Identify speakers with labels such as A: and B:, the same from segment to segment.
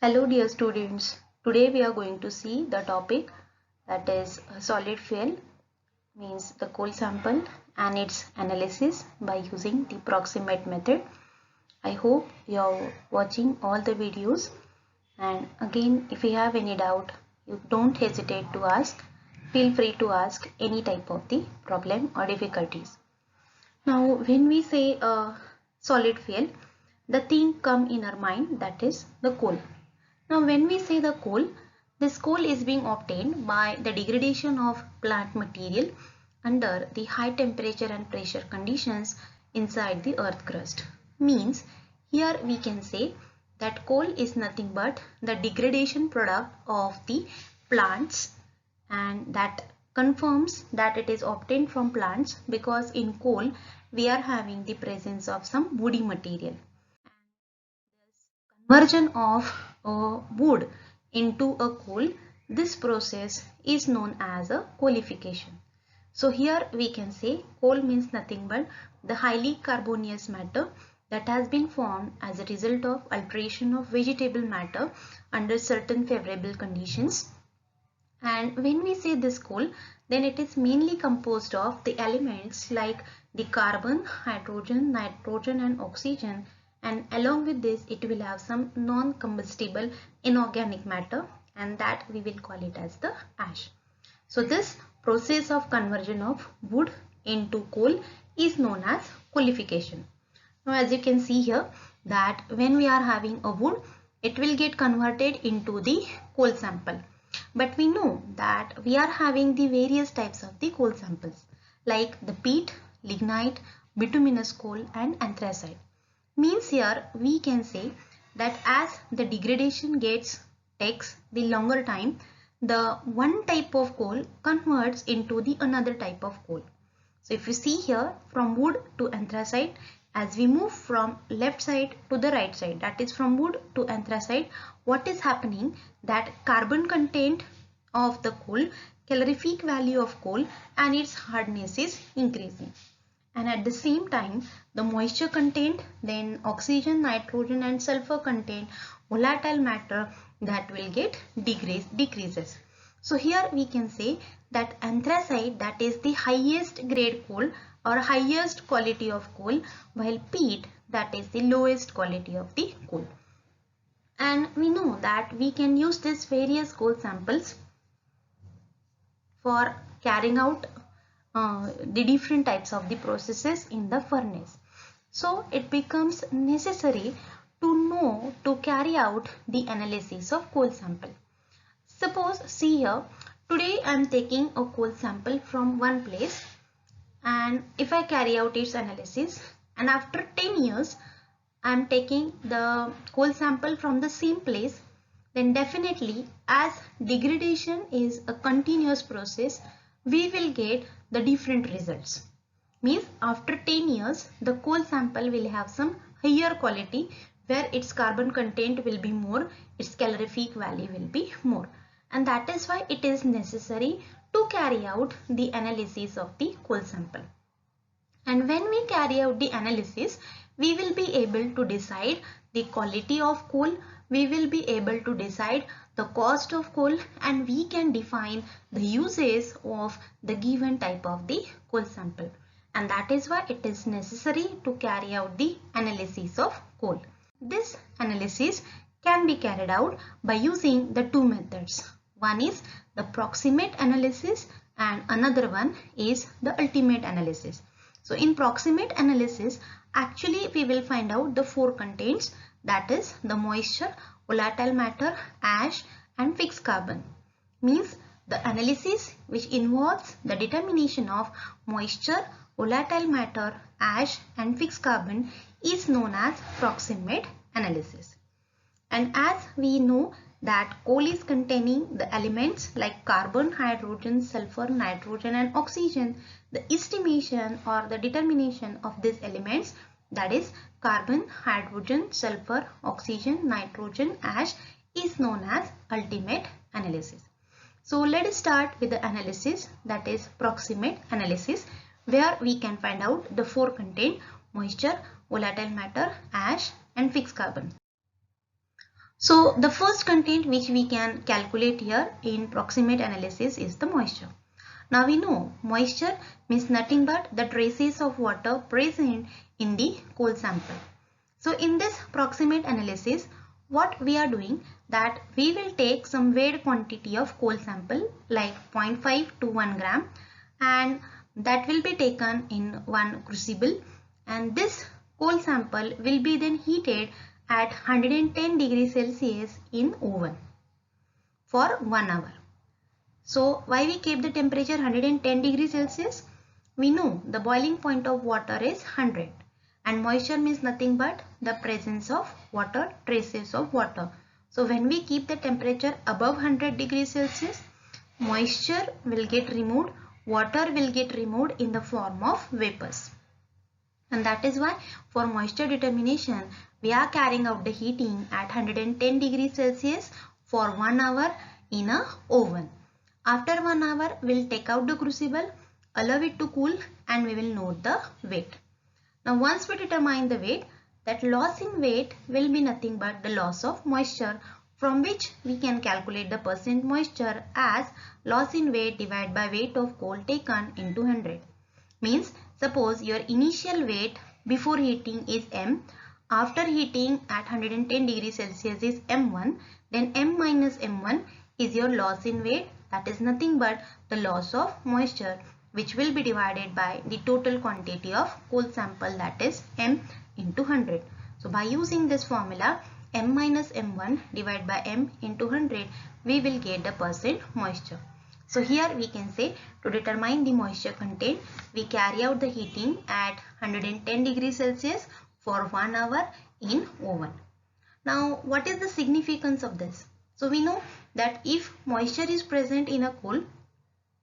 A: Hello dear students, today we are going to see the topic that is solid fuel means the coal sample and its analysis by using the proximate method. I hope you are watching all the videos, and again if you have any doubt you don't hesitate to ask. Feel free to ask any type of the problem or difficulties. Now when we say solid fuel, the thing come in our mind that is the coal. Now when we say the coal, this coal is being obtained by the degradation of plant material under the high temperature and pressure conditions inside the earth crust. Means here we can say that coal is nothing but the degradation product of the plants, and that confirms that it is obtained from plants because in coal we are having the presence of some woody material. Conversion of wood into a coal, this process is known as a coalification. So here we can say coal means nothing but the highly carbonious matter that has been formed as a result of alteration of vegetable matter under certain favorable conditions. And when we say this coal, then it is mainly composed of the elements like the carbon, hydrogen, nitrogen and oxygen, and along with this it will have some non-combustible inorganic matter, and that we will call it as the ash. So this process of conversion of wood into coal is known as coalification. Now as you can see here that when we are having a wood, it will get converted into the coal sample. But we know that we are having the various types of the coal samples like the peat, lignite, bituminous coal and anthracite. Means here we can say that as the degradation takes the longer time, the one type of coal converts into the another type of coal. So if you see here from wood to anthracite, as we move from left side to the right side, that is from wood to anthracite, what is happening that carbon content of the coal, calorific value of coal and its hardness is increasing. And at the same time the moisture content, then oxygen, nitrogen and sulfur content, volatile matter, that will get decreases. So here we can say that anthracite, that is the highest grade coal or highest quality of coal, while peat, that is the lowest quality of the coal. And we know that we can use these various coal samples for carrying out the different types of the processes in the furnace. So it becomes necessary to carry out the analysis of coal sample. Suppose see here, today I am taking a coal sample from one place, and if I carry out its analysis, and after 10 years I am taking the coal sample from the same place, then definitely as degradation is a continuous process, we will get the different results. Means after 10 years the coal sample will have some higher quality where its carbon content will be more, its calorific value will be more, and that is why it is necessary to carry out the analysis of the coal sample. And when we carry out the analysis, we will be able to decide the quality of coal, we will be able to decide the cost of coal, and we can define the uses of the given type of the coal sample. And that is why it is necessary to carry out the analysis of coal. This analysis can be carried out by using the two methods. One is the proximate analysis and another one is the ultimate analysis. So in proximate analysis, actually we will find out the four contents, that is the moisture, volatile matter, ash and fixed carbon. Means the analysis which involves the determination of moisture, volatile matter, ash and fixed carbon is known as proximate analysis. And as we know that coal is containing the elements like carbon, hydrogen, sulfur, nitrogen and oxygen, the estimation or the determination of these elements, that is carbon, hydrogen, sulfur, oxygen, nitrogen, ash, is known as ultimate analysis. So let us start with the analysis, that is proximate analysis, where we can find out the four content: moisture, volatile matter, ash and fixed carbon. So the first content which we can calculate here in proximate analysis is the moisture. Now we know moisture means nothing but the traces of water present in the coal sample. So in this proximate analysis, what we are doing that we will take some weighed quantity of coal sample like 0.5 to 1 gram, and that will be taken in one crucible, and this coal sample will be then heated at 110 degrees Celsius in oven for 1 hour. So why we keep the temperature 110 degrees Celsius? We know the boiling point of water is 100, and moisture means nothing but the presence of water, traces of water. So when we keep the temperature above 100 degrees Celsius, moisture will get removed, water will get removed in the form of vapors. And that is why for moisture determination, we are carrying out the heating at 110 degrees Celsius for 1 hour in a oven. After 1 hour, we will take out the crucible, allow it to cool, and we will note the weight. Now once we determine the weight, that loss in weight will be nothing but the loss of moisture, from which we can calculate the percent moisture as loss in weight divided by weight of coal taken into 100. Means suppose your initial weight before heating is M, after heating at 110 degrees Celsius is M1, then M minus M1 is your loss in weight, that is nothing but the loss of moisture, which will be divided by the total quantity of coal sample, that is M into 100. So by using this formula, M minus M1 divided by M into 100, we will get the percent moisture. So here we can say to determine the moisture content, we carry out the heating at 110 degrees Celsius for 1 hour in oven. Now what is the significance of this? So we know that if moisture is present in a coal,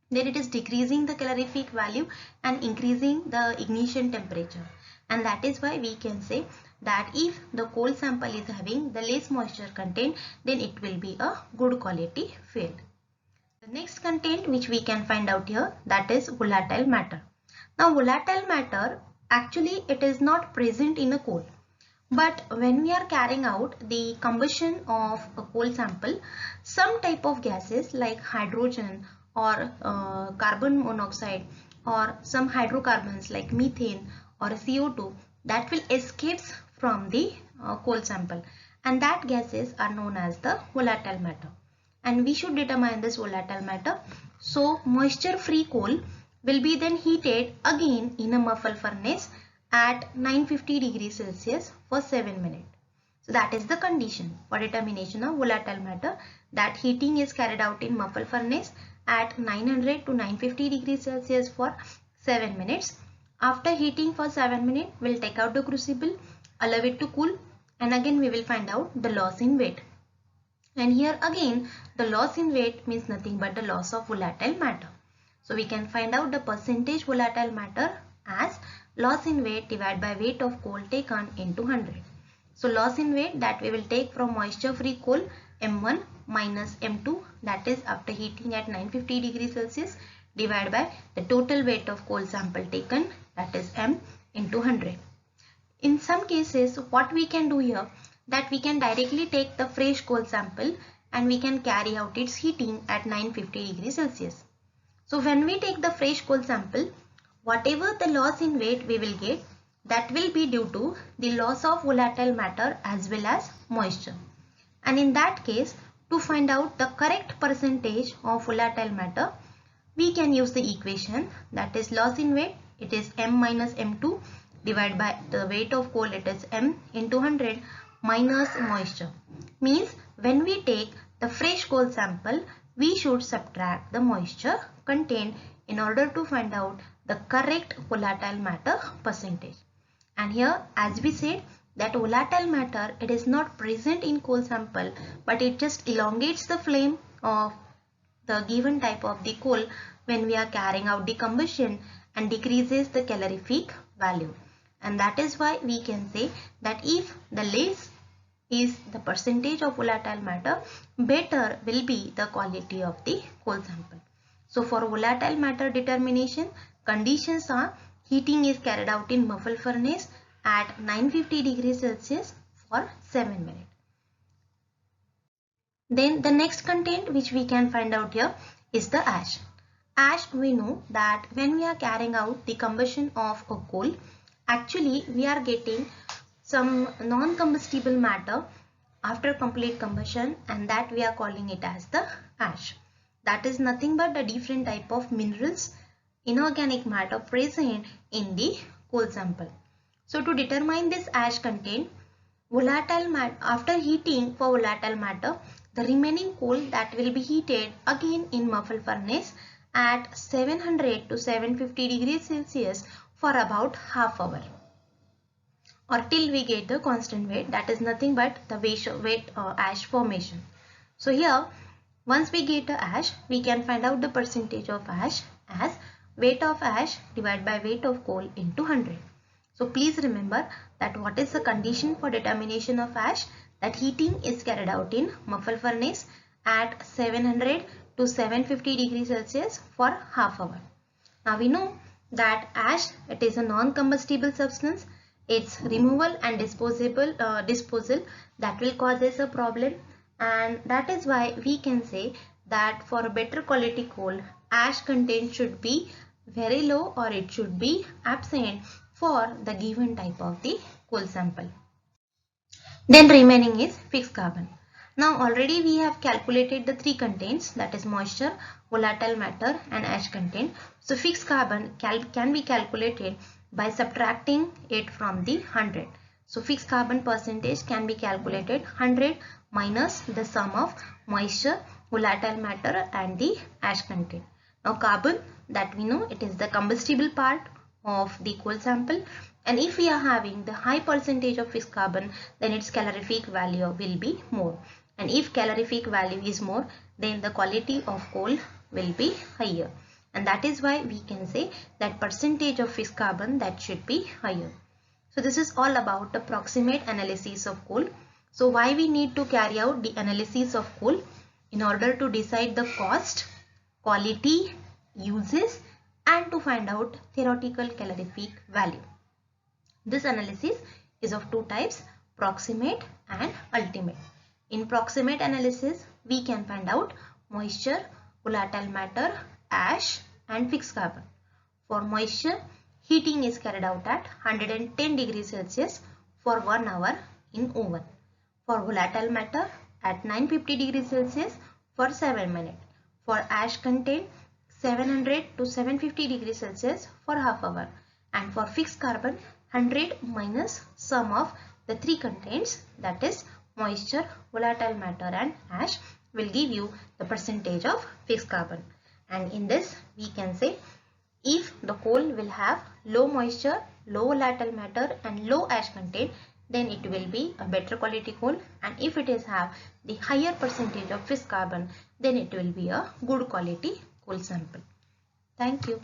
A: then it is decreasing the calorific value and increasing the ignition temperature. And that is why we can say that if the coal sample is having the less moisture content, then it will be a good quality field. The next content which we can find out here, that is volatile matter. Now volatile matter, actually it is not present in a coal. But when we are carrying out the combustion of a coal sample, some type of gases like hydrogen or carbon monoxide or some hydrocarbons like methane or CO2, that will escape from the coal sample, and that gases are known as the volatile matter. And we should determine this volatile matter. So moisture free coal will be then heated again in a muffle furnace at 950 degrees Celsius for 7 minutes. So that is the condition for determination of volatile matter, that heating is carried out in muffle furnace at 900 to 950 degrees Celsius for 7 minutes. After heating for 7 minutes, we will take out the crucible, allow it to cool, and again we will find out the loss in weight. And here again the loss in weight means nothing but the loss of volatile matter. So we can find out the percentage volatile matter as loss in weight divided by weight of coal taken into 100. So loss in weight, that we will take from moisture free coal M1 minus M2, that is after heating at 950 degrees Celsius, divided by the total weight of coal sample taken, that is M into 100. In some cases what we can do here, that we can directly take the fresh coal sample and we can carry out its heating at 950 degrees Celsius. So when we take the fresh coal sample, whatever the loss in weight we will get, that will be due to the loss of volatile matter as well as moisture. And in that case, to find out the correct percentage of volatile matter, we can use the equation, that is loss in weight, it is M minus M2 divided by the weight of coal, it is M into 100 minus moisture. Means when we take the fresh coal sample, we should subtract the moisture contained in order to find out the correct volatile matter percentage. And here as we said that volatile matter, it is not present in coal sample, but it just elongates the flame of the given type of the coal when we are carrying out the combustion and decreases the calorific value. And that is why we can say that if the less is the percentage of volatile matter, better will be the quality of the coal sample. So for volatile matter determination, conditions are heating is carried out in muffle furnace at 950 degrees Celsius for 7 minutes. Then the next content which we can find out here is the ash. Ash, we know that when we are carrying out the combustion of a coal, actually we are getting some non-combustible matter after complete combustion, and that we are calling it as the ash. That is nothing but a different type of minerals, inorganic matter present in the coal sample. So to determine this ash content, volatile matter, after heating for volatile matter, the remaining coal that will be heated again in muffle furnace at 700 to 750 degrees Celsius for about half hour, or till we get the constant weight, that is nothing but the weight ash formation. So here, once we get the ash, we can find out the percentage of ash as weight of ash divided by weight of coal into 100. So please remember that what is the condition for determination of ash? That heating is carried out in muffle furnace at 700 to 750 degrees Celsius for half hour. Now we know that ash, it is a non-combustible substance. Its removal and disposal that will causes a problem, and that is why we can say that for a better quality coal, ash content should be very low or it should be absent for the given type of the coal sample. Then remaining is fixed carbon. Now already we have calculated the three contents, that is moisture, volatile matter and ash content. So fixed carbon can be calculated by subtracting it from the 100. So fixed carbon percentage can be calculated 100 minus the sum of moisture, volatile matter and the ash content. Now carbon, that we know it is the combustible part of the coal sample, and if we are having the high percentage of fixed carbon, then its calorific value will be more, and if calorific value is more, then the quality of coal will be higher, and that is why we can say that percentage of fixed carbon that should be higher. So this is all about the proximate analysis of coal. So why we need to carry out the analysis of coal? In order to decide the cost, quality, uses and to find out theoretical calorific value. This analysis is of two types, proximate and ultimate. In proximate analysis, we can find out moisture, volatile matter, ash and fixed carbon. For moisture, heating is carried out at 110 degrees Celsius for 1 hour in oven. For volatile matter, at 950 degrees Celsius for 7 minutes. For ash content, 700 to 750 degrees Celsius for half hour. And for fixed carbon, 100 minus sum of the three contents, that is moisture, volatile matter and ash, will give you the percentage of fixed carbon. And in this we can say, if the coal will have low moisture, low volatile matter and low ash content, then it will be a better quality coal, and if it is have the higher percentage of fixed carbon, then it will be a good quality coal sample. Thank you.